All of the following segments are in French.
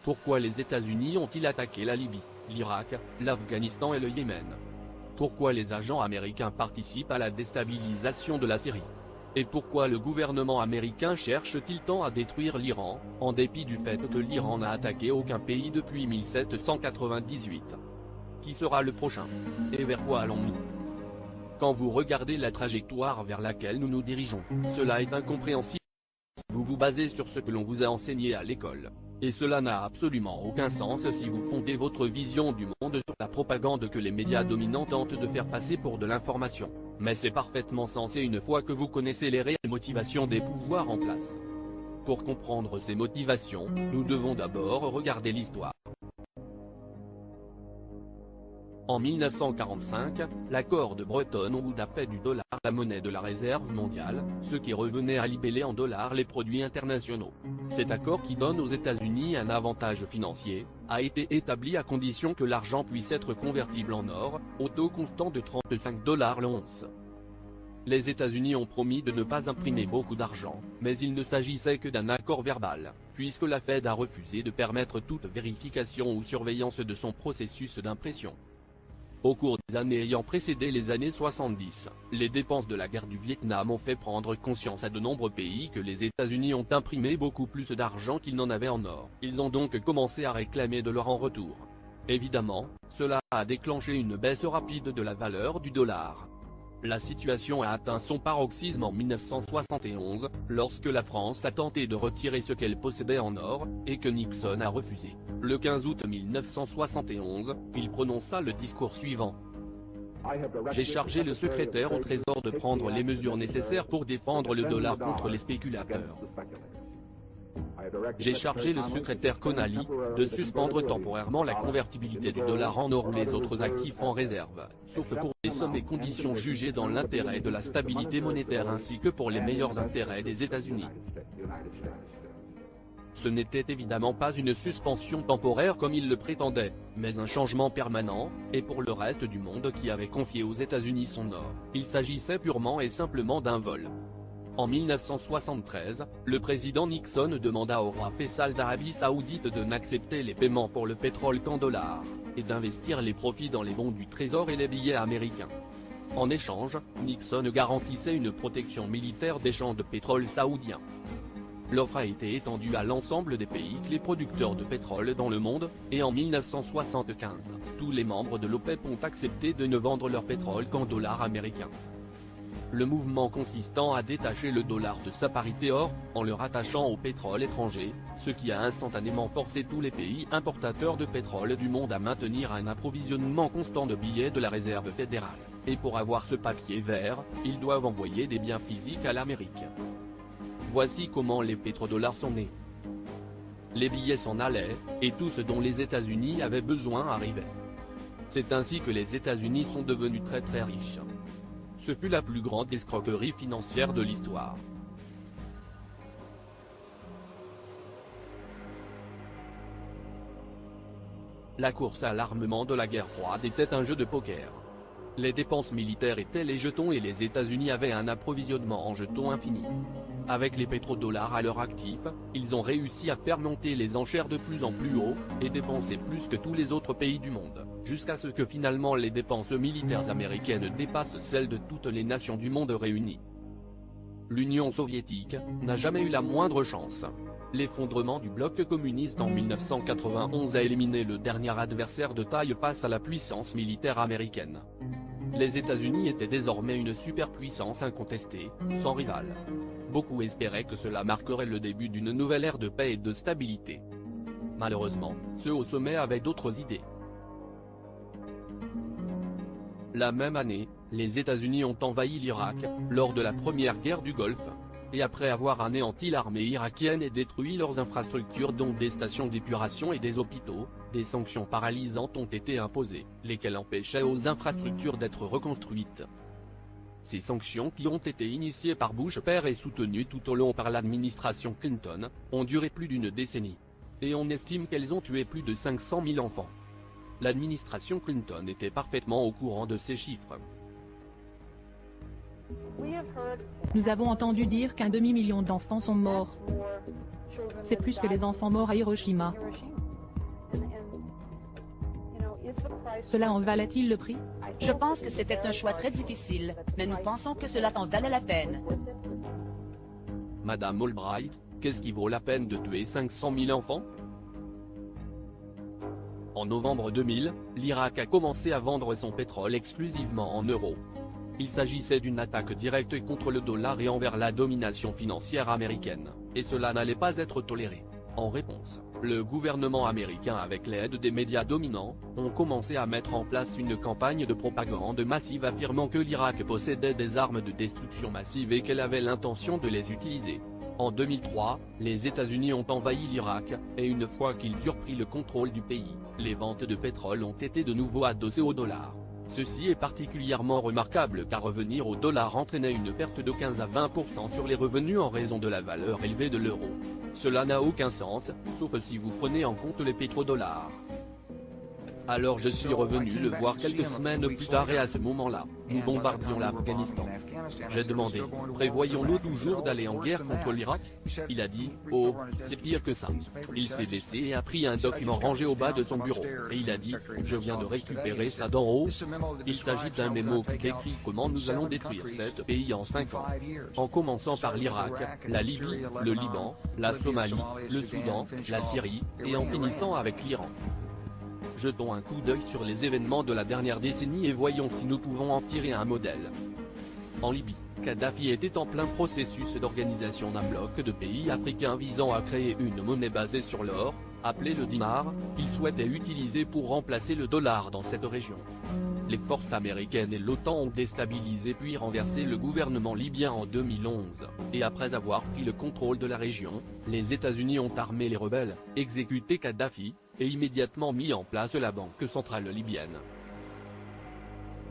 Pourquoi les États-Unis ont-ils attaqué la Libye, l'Irak, l'Afghanistan et le Yémen? Pourquoi les agents américains participent à la déstabilisation de la Syrie? Et pourquoi le gouvernement américain cherche-t-il tant à détruire l'Iran, en dépit du fait que l'Iran n'a attaqué aucun pays depuis 1798? Qui sera le prochain? Et vers quoi allons-nous? Quand vous regardez la trajectoire vers laquelle nous nous dirigeons, cela est incompréhensible. Vous vous basez sur ce que l'on vous a enseigné à l'école. Et cela n'a absolument aucun sens si vous fondez votre vision du monde sur la propagande que les médias dominants tentent de faire passer pour de l'information. Mais c'est parfaitement sensé une fois que vous connaissez les réelles motivations des pouvoirs en place. Pour comprendre ces motivations, nous devons d'abord regarder l'histoire. En 1945, l'accord de Bretton Woods a fait du dollar la monnaie de la réserve mondiale, ce qui revenait à libeller en dollars les produits internationaux. Cet accord qui donne aux États-Unis un avantage financier, a été établi à condition que l'argent puisse être convertible en or, au taux constant de 35 $ l'once. Les États-Unis ont promis de ne pas imprimer beaucoup d'argent, mais il ne s'agissait que d'un accord verbal, puisque la Fed a refusé de permettre toute vérification ou surveillance de son processus d'impression. Au cours des années ayant précédé les années 70, les dépenses de la guerre du Vietnam ont fait prendre conscience à de nombreux pays que les États-Unis ont imprimé beaucoup plus d'argent qu'ils n'en avaient en or. Ils ont donc commencé à réclamer de l'or en retour. Évidemment, cela a déclenché une baisse rapide de la valeur du dollar. La situation a atteint son paroxysme en 1971, lorsque la France a tenté de retirer ce qu'elle possédait en or, et que Nixon a refusé. Le 15 août 1971, il prononça le discours suivant. J'ai chargé le secrétaire au Trésor de prendre les mesures nécessaires pour défendre le dollar contre les spéculateurs. J'ai chargé le secrétaire Connally de suspendre temporairement la convertibilité du dollar en or ou les autres actifs en réserve, sauf pour les sommes et conditions jugées dans l'intérêt de la stabilité monétaire ainsi que pour les meilleurs intérêts des États-Unis. Ce n'était évidemment pas une suspension temporaire comme il le prétendait, mais un changement permanent, et pour le reste du monde qui avait confié aux États-Unis son or, il s'agissait purement et simplement d'un vol. En 1973, le président Nixon demanda au roi Faisal d'Arabie Saoudite de n'accepter les paiements pour le pétrole qu'en dollars, et d'investir les profits dans les bons du Trésor et les billets américains. En échange, Nixon garantissait une protection militaire des champs de pétrole saoudiens. L'offre a été étendue à l'ensemble des pays clés producteurs de pétrole dans le monde, et en 1975, tous les membres de l'OPEP ont accepté de ne vendre leur pétrole qu'en dollars américains. Le mouvement consistant à détacher le dollar de sa parité or, en le rattachant au pétrole étranger, ce qui a instantanément forcé tous les pays importateurs de pétrole du monde à maintenir un approvisionnement constant de billets de la réserve fédérale. Et pour avoir ce papier vert, ils doivent envoyer des biens physiques à l'Amérique. Voici comment les pétrodollars sont nés. Les billets s'en allaient, et tout ce dont les États-Unis avaient besoin arrivait. C'est ainsi que les États-Unis sont devenus très riches. Ce fut la plus grande escroquerie financière de l'histoire. La course à l'armement de la guerre froide était un jeu de poker. Les dépenses militaires étaient les jetons et les États-Unis avaient un approvisionnement en jetons infini. Avec les pétrodollars à leur actif, ils ont réussi à faire monter les enchères de plus en plus haut, et dépenser plus que tous les autres pays du monde, jusqu'à ce que finalement les dépenses militaires américaines dépassent celles de toutes les nations du monde réunies. L'Union soviétique n'a jamais eu la moindre chance. L'effondrement du bloc communiste en 1991 a éliminé le dernier adversaire de taille face à la puissance militaire américaine. Les États-Unis étaient désormais une superpuissance incontestée, sans rival. Beaucoup espéraient que cela marquerait le début d'une nouvelle ère de paix et de stabilité. Malheureusement, ceux au sommet avaient d'autres idées. La même année, les États-Unis ont envahi l'Irak, lors de la première guerre du Golfe, et après avoir anéanti l'armée irakienne et détruit leurs infrastructures dont des stations d'épuration et des hôpitaux, des sanctions paralysantes ont été imposées, lesquelles empêchaient aux infrastructures d'être reconstruites. Ces sanctions qui ont été initiées par Bush père et soutenues tout au long par l'administration Clinton, ont duré plus d'une décennie. Et on estime qu'elles ont tué plus de 500 000 enfants. L'administration Clinton était parfaitement au courant de ces chiffres. Nous avons entendu dire qu'un demi-million d'enfants sont morts. C'est plus que les enfants morts à Hiroshima. Cela en valait-il le prix? Je pense que c'était un choix très difficile, mais nous pensons que cela en valait la peine. Madame Albright, qu'est-ce qui vaut la peine de tuer 500 000 enfants? En novembre 2000, l'Irak a commencé à vendre son pétrole exclusivement en euros. Il s'agissait d'une attaque directe contre le dollar et envers la domination financière américaine, et cela n'allait pas être toléré. En réponse, le gouvernement américain avec l'aide des médias dominants, ont commencé à mettre en place une campagne de propagande massive affirmant que l'Irak possédait des armes de destruction massive et qu'elle avait l'intention de les utiliser. En 2003, les États-Unis ont envahi l'Irak, et une fois qu'ils eurent pris le contrôle du pays, les ventes de pétrole ont été de nouveau adossées au dollar. Ceci est particulièrement remarquable car revenir au dollar entraînait une perte de 15 à 20% sur les revenus en raison de la valeur élevée de l'euro. Cela n'a aucun sens, sauf si vous prenez en compte les pétrodollars. Alors je suis revenu le voir quelques semaines plus tard et à ce moment-là, nous bombardions l'Afghanistan. J'ai demandé, prévoyons-nous toujours d'aller en guerre contre l'Irak? Il a dit, oh, c'est pire que ça. Il s'est baissé et a pris un document rangé au bas de son bureau, et il a dit, je viens de récupérer ça d'en haut. Il s'agit d'un mémo qui décrit comment nous allons détruire 7 pays en 5 ans. En commençant par l'Irak, la Libye, le Liban, la Somalie, le Soudan, la Syrie, et en finissant avec l'Iran. Jetons un coup d'œil sur les événements de la dernière décennie et voyons si nous pouvons en tirer un modèle. En Libye, Kadhafi était en plein processus d'organisation d'un bloc de pays africains visant à créer une monnaie basée sur l'or, appelée le dinar, qu'il souhaitait utiliser pour remplacer le dollar dans cette région. Les forces américaines et l'OTAN ont déstabilisé puis renversé le gouvernement libyen en 2011, et après avoir pris le contrôle de la région, les États-Unis ont armé les rebelles, exécuté Kadhafi, et immédiatement mis en place la Banque centrale libyenne.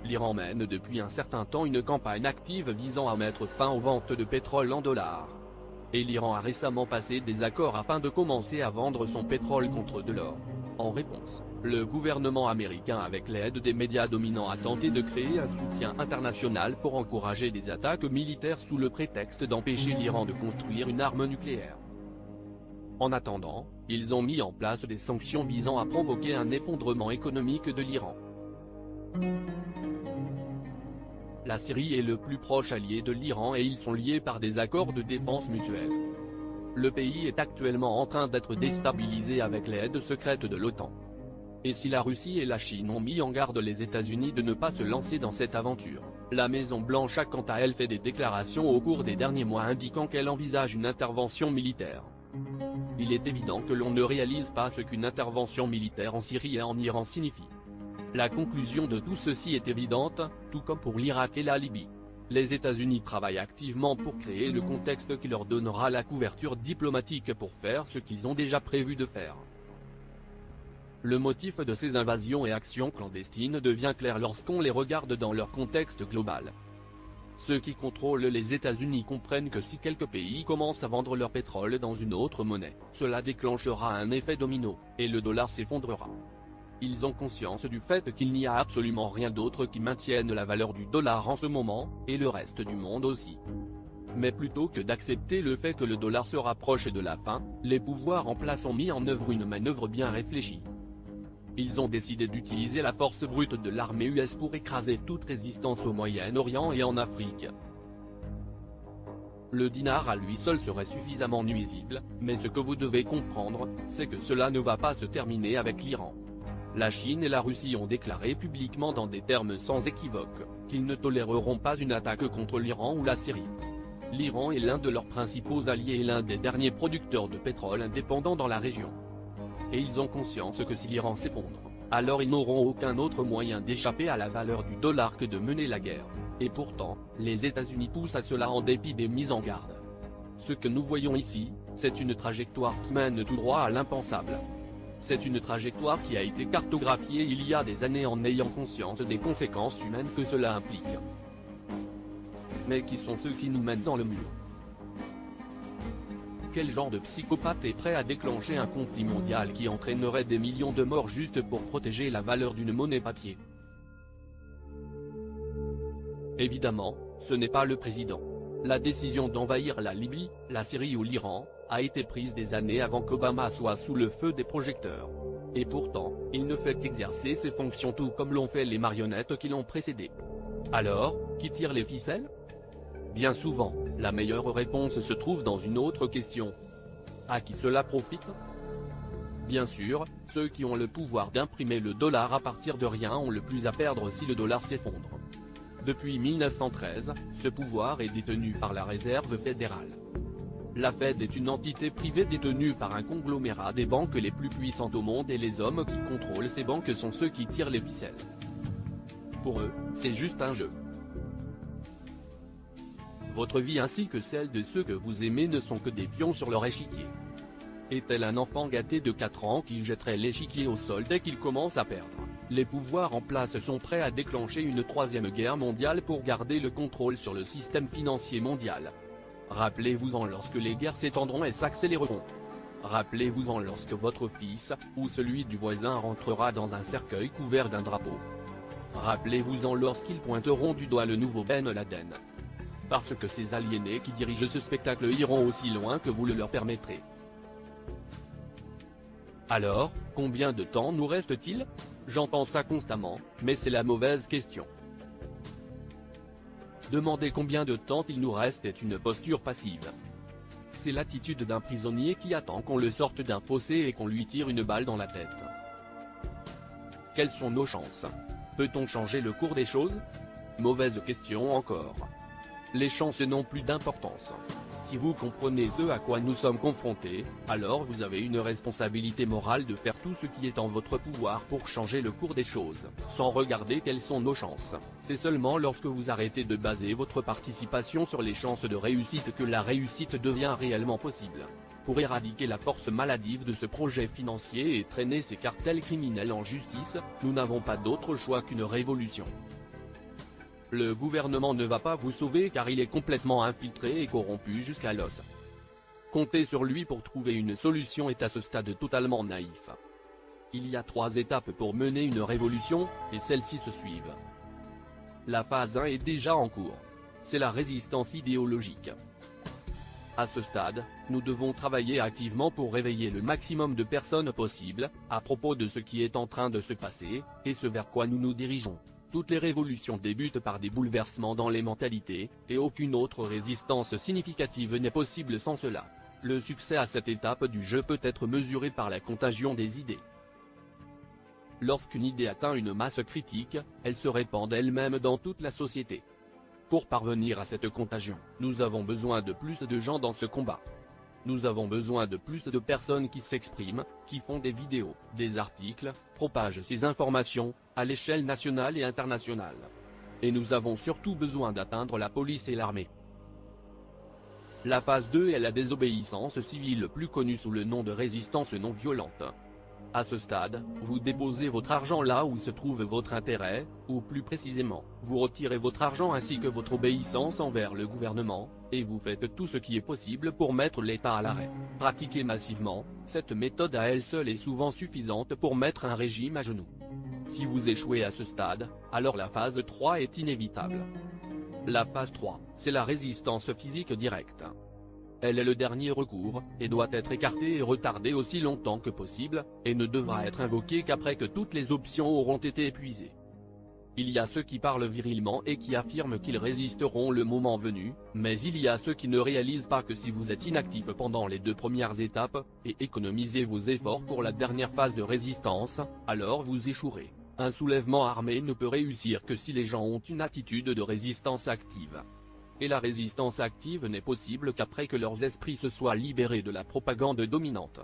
L'Iran mène depuis un certain temps une campagne active visant à mettre fin aux ventes de pétrole en dollars. Et l'Iran a récemment passé des accords afin de commencer à vendre son pétrole contre de l'or. En réponse, le gouvernement américain avec l'aide des médias dominants a tenté de créer un soutien international pour encourager des attaques militaires sous le prétexte d'empêcher l'Iran de construire une arme nucléaire. En attendant, ils ont mis en place des sanctions visant à provoquer un effondrement économique de l'Iran. La Syrie est le plus proche allié de l'Iran et ils sont liés par des accords de défense mutuelle. Le pays est actuellement en train d'être déstabilisé avec l'aide secrète de l'OTAN. Et si la Russie et la Chine ont mis en garde les États-Unis de ne pas se lancer dans cette aventure, la Maison-Blanche a quant à elle fait des déclarations au cours des derniers mois indiquant qu'elle envisage une intervention militaire. Il est évident que l'on ne réalise pas ce qu'une intervention militaire en Syrie et en Iran signifie. La conclusion de tout ceci est évidente, tout comme pour l'Irak et la Libye. Les États-Unis travaillent activement pour créer le contexte qui leur donnera la couverture diplomatique pour faire ce qu'ils ont déjà prévu de faire. Le motif de ces invasions et actions clandestines devient clair lorsqu'on les regarde dans leur contexte global. Ceux qui contrôlent les États-Unis comprennent que si quelques pays commencent à vendre leur pétrole dans une autre monnaie, cela déclenchera un effet domino, et le dollar s'effondrera. Ils ont conscience du fait qu'il n'y a absolument rien d'autre qui maintienne la valeur du dollar en ce moment, et le reste du monde aussi. Mais plutôt que d'accepter le fait que le dollar se rapproche de la fin, les pouvoirs en place ont mis en œuvre une manœuvre bien réfléchie. Ils ont décidé d'utiliser la force brute de l'armée US pour écraser toute résistance au Moyen-Orient et en Afrique. Le dinar à lui seul serait suffisamment nuisible, mais ce que vous devez comprendre, c'est que cela ne va pas se terminer avec l'Iran. La Chine et la Russie ont déclaré publiquement dans des termes sans équivoque, qu'ils ne toléreront pas une attaque contre l'Iran ou la Syrie. L'Iran est l'un de leurs principaux alliés et l'un des derniers producteurs de pétrole indépendants dans la région. Et ils ont conscience que si l'Iran s'effondre, alors ils n'auront aucun autre moyen d'échapper à la valeur du dollar que de mener la guerre. Et pourtant, les États-Unis poussent à cela en dépit des mises en garde. Ce que nous voyons ici, c'est une trajectoire qui mène tout droit à l'impensable. C'est une trajectoire qui a été cartographiée il y a des années en ayant conscience des conséquences humaines que cela implique. Mais qui sont ceux qui nous mènent dans le mur? Quel genre de psychopathe est prêt à déclencher un conflit mondial qui entraînerait des millions de morts juste pour protéger la valeur d'une monnaie papier? Évidemment, ce n'est pas le président. La décision d'envahir la Libye, la Syrie ou l'Iran, a été prise des années avant qu'Obama soit sous le feu des projecteurs. Et pourtant, il ne fait qu'exercer ses fonctions tout comme l'ont fait les marionnettes qui l'ont précédé. Alors, qui tire les ficelles? Bien souvent, la meilleure réponse se trouve dans une autre question. À qui cela profite? Bien sûr, ceux qui ont le pouvoir d'imprimer le dollar à partir de rien ont le plus à perdre si le dollar s'effondre. Depuis 1913, ce pouvoir est détenu par la Réserve fédérale. La Fed est une entité privée détenue par un conglomérat des banques les plus puissantes au monde et les hommes qui contrôlent ces banques sont ceux qui tirent les ficelles. Pour eux, c'est juste un jeu. Votre vie ainsi que celle de ceux que vous aimez ne sont que des pions sur leur échiquier. Est-elle un enfant gâté de 4 ans qui jetterait l'échiquier au sol dès qu'il commence à perdre? Les pouvoirs en place sont prêts à déclencher une troisième guerre mondiale pour garder le contrôle sur le système financier mondial. Rappelez-vous-en lorsque les guerres s'étendront et s'accéléreront. Rappelez-vous-en lorsque votre fils, ou celui du voisin rentrera dans un cercueil couvert d'un drapeau. Rappelez-vous-en lorsqu'ils pointeront du doigt le nouveau Ben Laden. Parce que ces aliénés qui dirigent ce spectacle iront aussi loin que vous le leur permettrez. Alors, combien de temps nous reste-t-il? J'entends ça constamment, mais c'est la mauvaise question. Demander combien de temps il nous reste est une posture passive. C'est l'attitude d'un prisonnier qui attend qu'on le sorte d'un fossé et qu'on lui tire une balle dans la tête. Quelles sont nos chances? Peut-on changer le cours des choses? Mauvaise question encore. Les chances n'ont plus d'importance. Si vous comprenez ce à quoi nous sommes confrontés, alors vous avez une responsabilité morale de faire tout ce qui est en votre pouvoir pour changer le cours des choses, sans regarder quelles sont nos chances. C'est seulement lorsque vous arrêtez de baser votre participation sur les chances de réussite que la réussite devient réellement possible. Pour éradiquer la force maladive de ce projet financier et traîner ces cartels criminels en justice, nous n'avons pas d'autre choix qu'une révolution. Le gouvernement ne va pas vous sauver car il est complètement infiltré et corrompu jusqu'à l'os. Compter sur lui pour trouver une solution est à ce stade totalement naïf. Il y a 3 étapes pour mener une révolution, et celles-ci se suivent. La phase 1 est déjà en cours. C'est la résistance idéologique. À ce stade, nous devons travailler activement pour réveiller le maximum de personnes possible, à propos de ce qui est en train de se passer, et ce vers quoi nous nous dirigeons. Toutes les révolutions débutent par des bouleversements dans les mentalités, et aucune autre résistance significative n'est possible sans cela. Le succès à cette étape du jeu peut être mesuré par la contagion des idées. Lorsqu'une idée atteint une masse critique, elle se répand d'elle-même dans toute la société. Pour parvenir à cette contagion, nous avons besoin de plus de gens dans ce combat. Nous avons besoin de plus de personnes qui s'expriment, qui font des vidéos, des articles, propagent ces informations, à l'échelle nationale et internationale. Et nous avons surtout besoin d'atteindre la police et l'armée. La phase 2 est la désobéissance civile, plus connue sous le nom de résistance non violente. À ce stade, vous déposez votre argent là où se trouve votre intérêt, ou plus précisément, vous retirez votre argent ainsi que votre obéissance envers le gouvernement, et vous faites tout ce qui est possible pour mettre l'État à l'arrêt. Pratiquée massivement, cette méthode à elle seule est souvent suffisante pour mettre un régime à genoux. Si vous échouez à ce stade, alors la phase 3 est inévitable. La phase 3, c'est la résistance physique directe. Elle est le dernier recours, et doit être écartée et retardée aussi longtemps que possible, et ne devra être invoquée qu'après que toutes les options auront été épuisées. Il y a ceux qui parlent virilement et qui affirment qu'ils résisteront le moment venu, mais il y a ceux qui ne réalisent pas que si vous êtes inactif pendant les 2 premières étapes, et économisez vos efforts pour la dernière phase de résistance, alors vous échouerez. Un soulèvement armé ne peut réussir que si les gens ont une attitude de résistance active. Et la résistance active n'est possible qu'après que leurs esprits se soient libérés de la propagande dominante.